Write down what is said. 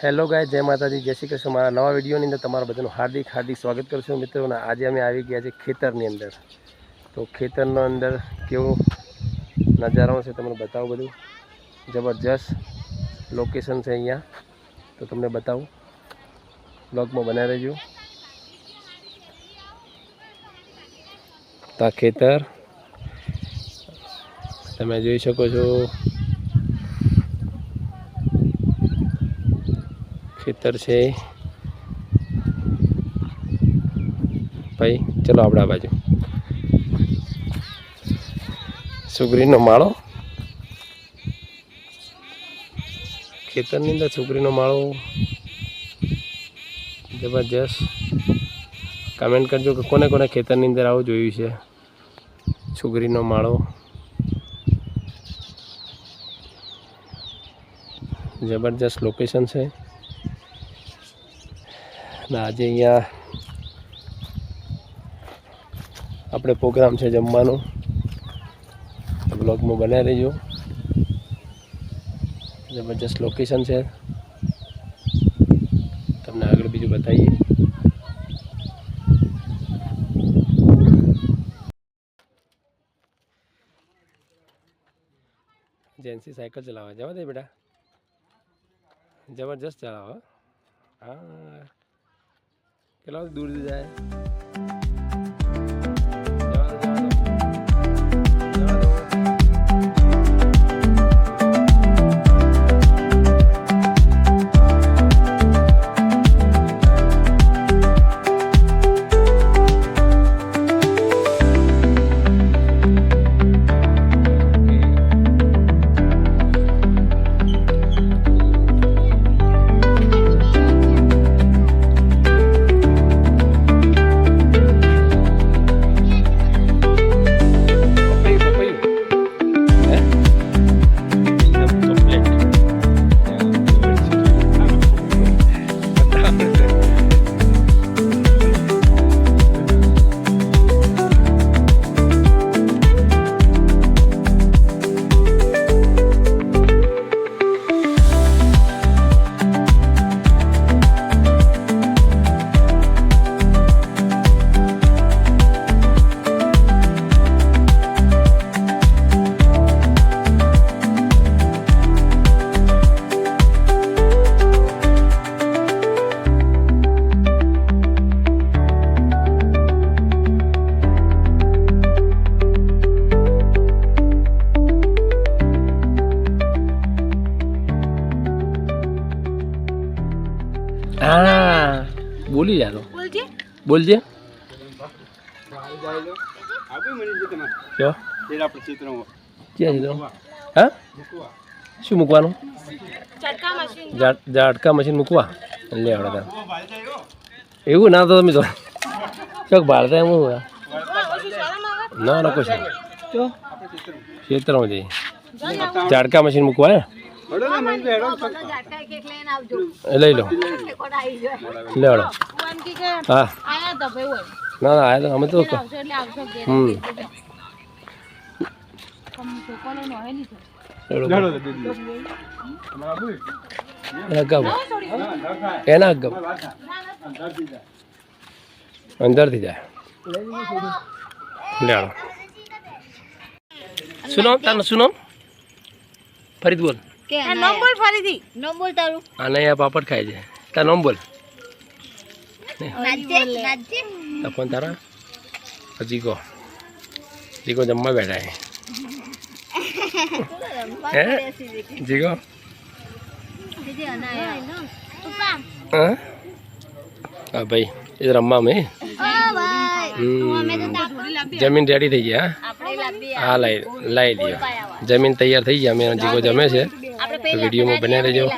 Hello गाय जय माताजी जय श्री कृष्ण। मारा नवा विडियो अंदर तमारा बधानु हार्दिक हार्दिक स्वागत करूँ छूं मित्रों। आज अमे आवी गया छे खेतरनी अंदर। तो खेतरनो अंदर केवो नजारो छे तमने बतावुं। बधुं जबरदस्त लोकेशन छे अहींया, तो तमने बतावुं। ब्लॉग में बना रहीजो। ता खेतर तमे जोई शको छो। खेतर है भाई। चलो आपड़ा बाजू सुगरीनो माळो। खेतरनी अंदर सुगरीनो माळो जबरदस्त। कमेंट करजो कि कोने कोने खेतरनी अंदर आवुं जोयुं छे। सुगरीनो माळो जबरदस्त लोकेशन है। आज अहींया अपने प्रोग्राम है जमवानो। ब्लॉग में बना रहीजो। जबरदस्त लोकेशन है। तमने आगे बीजू बताइए। जेंसी साइकिल चलावा जवा दे बेटा। जबरदस्त चलावा। हाँ चलो दूर जाए। हाँ बोली जा लो बोल जे क्या क्या हाँ शू मूकवानुं झाटका मशीन मूकवा ले आवड़े एवं ना तो तमे जो चक भारत एम ना कुछ क्षेत्र में जी झाटका मशीन मूकवा है लई लो ले हाँ ना ना आया तो हमें तो अंदर थी जाए ले सुनो तार सुनो फरीद बोल नाम बोल फरीदी नाम बोल तारू आने या पापड़ खाए जे ता नाम बोल नाचे नाचे ता फोन तारा जीको जम्मा बैठा है जीको दीदी आना है पापा हां भाई इधर अम्मा में जमीन रेडी थी गया हाँ लाई दियो। जमीन तैयार थी गया। मैं जीको जमे से वीडियो में बने रहो।